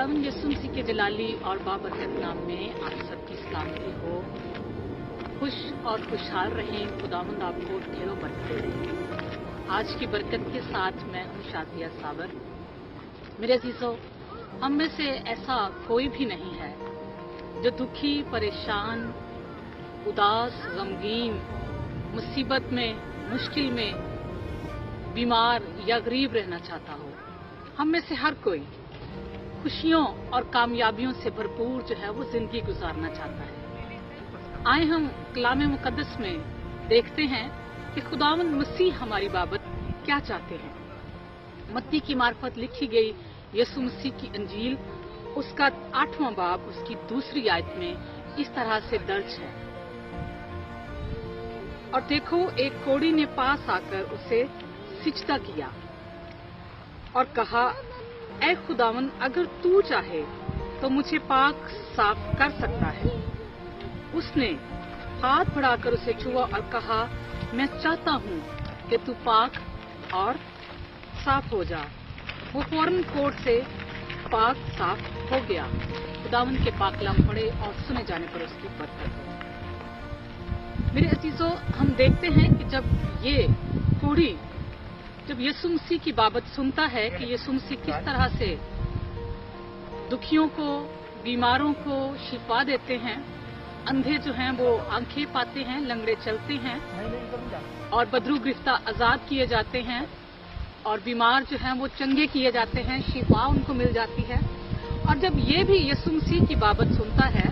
खुदावंद यीशु मसीह के जलाली और बाबरकत नाम में आप सबकी सलामती हो। खुश और खुशहाल रहें। खुदावंद आपको ढेरों बरकतें दें। आज की बरकत के साथ मैं हूं शादिया साबर। मेरे अजीजों, हम में से ऐसा कोई भी नहीं है जो दुखी, परेशान, उदास, गमगीन, मुसीबत में, मुश्किल में, बीमार या गरीब रहना चाहता हो। हम में से हर कोई खुशियों और कामयाबियों से भरपूर जो है वो जिंदगी गुजारना चाहता है। आए हम कलाम मुकद्दस में देखते हैं कि खुदावंद मसीह हमारी बाबत क्या चाहते हैं। मत्ती की मार्फत लिखी गई यीशु मसीह की अंजील, उसका 8वां बाब, उसकी 2री आयत में इस तरह से दर्ज है। और देखो, एक कोढ़ी ने पास आकर उसे सिजदा किया और कहा, ऐ खुदावन, अगर तू चाहे तो मुझे पाक साफ कर सकता है। उसने हाथ बढ़ाकर उसे छुआ और कहा, मैं चाहता हूँ कि तू पाक और साफ हो जा। वो फौरन कोढ़ से पाक साफ हो गया। खुदावन के पाक कलाम पढ़े और सुने जाने पर उसकी बरकत हो। मेरे अजीजों, हम देखते हैं कि जब कोढ़ी यीशु मसीह की बाबत सुनता है कि यीशु मसीह किस तरह से दुखियों को, बीमारों को शिफा देते हैं, अंधे जो हैं वो आंखें पाते हैं, लंगड़े चलते हैं और बदरू गिरफ्तार आजाद किए जाते हैं और बीमार जो हैं वो चंगे किए जाते हैं, शिफा उनको मिल जाती है। और जब ये भी यीशु मसीह की बाबत सुनता है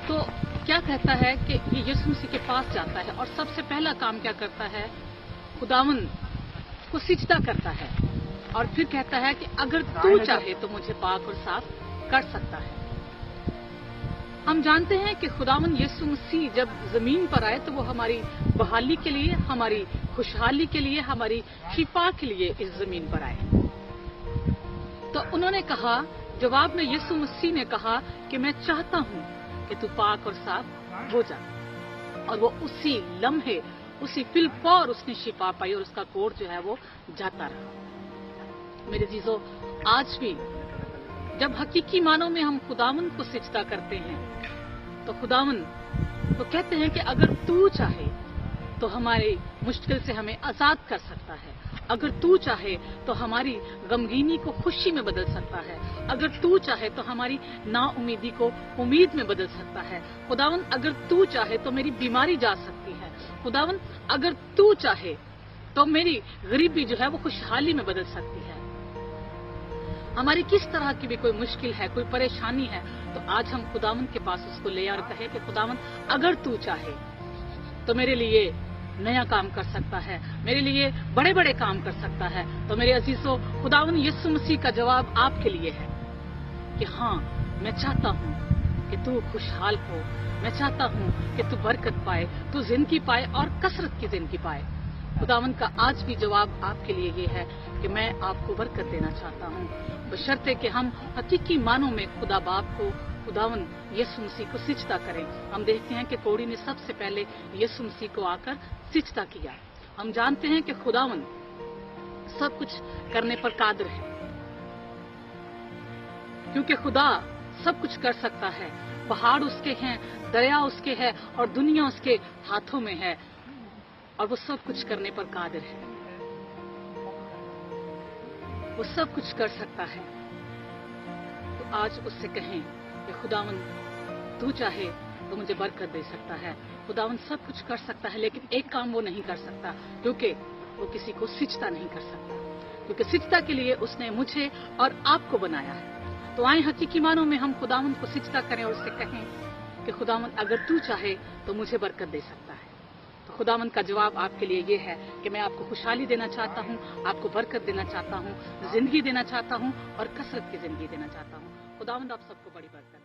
तो क्या कहता है कि ये यीशु मसीह के पास जाता है और सबसे पहला काम क्या करता है, खुदावंद को सिजदा करता है और फिर कहता है कि अगर तू चाहे तो मुझे पाक और साफ कर सकता है। हम जानते हैं कि खुदावंद यीशु मसीह जब जमीन पर आए तो वो हमारी बहाली के लिए, हमारी खुशहाली के लिए, हमारी शिफा के लिए इस जमीन पर आए। तो उन्होंने कहा, जवाब में यीशु मसीह ने कहा कि मैं चाहता हूं कि तू पाक और साफ हो जा। और वो उसी लम्हे, उसी फिलफौर उसने शिफा पाई और उसका कोढ़ जो है वो जाता रहा। मेरे जीजो, आज भी जब हकीकी मानों में हम खुदावंद को सिजदा करते हैं तो खुदावंद तो कहते हैं कि अगर तू चाहे तो हमारी मुश्किल से हमें आजाद कर सकता है। अगर तू चाहे तो हमारी गमगीनी को खुशी में बदल सकता है। अगर तू चाहे तो हमारी नाउमीदी को उम्मीद में बदल सकता है। खुदावंद, अगर तू चाहे तो मेरी बीमारी जा सकती है। खुदावंद, अगर तू चाहे तो मेरी गरीबी जो है वो खुशहाली में बदल सकती है। हमारी किस तरह की भी कोई मुश्किल है, कोई परेशानी है, तो आज हम खुदावंद के पास उसको ले और कहे कि खुदावंद, अगर तू चाहे तो मेरे लिए नया काम कर सकता है, मेरे लिए बड़े बड़े काम कर सकता है। तो मेरे अजीजों, खुदावंद यीशु मसीह का जवाब आपके लिए है कि हाँ, मैं चाहता हूँ कि तू खुशहाल हो, मैं चाहता हूँ कि तू बरकत पाए, तू जिंदगी पाए और कसरत की जिंदगी पाए। खुदावंद का आज भी जवाब आपके लिए ये है कि मैं आपको बरकत देना चाहता हूँ, बशर्ते कि हम हकीकी मानों में खुदा बाप को, खुदावंद यीशु मसीह को सिजदा करें। हम देखते हैं कि कोढ़ी ने सबसे पहले यीशु मसीह को आकर सिजदा किया। हम जानते हैं कि खुदावंद सब कुछ करने पर कादिर है, क्योंकि खुदा सब कुछ कर सकता है। पहाड़ उसके हैं, दरिया उसके है और दुनिया उसके हाथों में है और वो सब कुछ करने पर कादिर है। वो सब कुछ कर सकता है। तो आज उससे कहें कि खुदावंद, तू चाहे तो मुझे बरकत दे सकता है। खुदावंद सब कुछ कर सकता है, लेकिन एक काम वो नहीं कर सकता, क्योंकि वो किसी को सिजदा नहीं कर सकता, क्योंकि सिजदा के लिए उसने मुझे और आपको बनाया है। तो आए हकीकी मानों में हम खुदावंद को सिजदा करें और उससे कहें कि खुदावंद, अगर तू चाहे तो मुझे बरकत दे सकता है। तो खुदावंद का जवाब आपके लिए ये है कि मैं आपको खुशहाली देना चाहता हूँ, आपको बरकत देना चाहता हूँ, जिंदगी देना चाहता हूँ और कसरत की जिंदगी देना चाहता हूँ। खुदावंद आप सबको बड़ी बरकत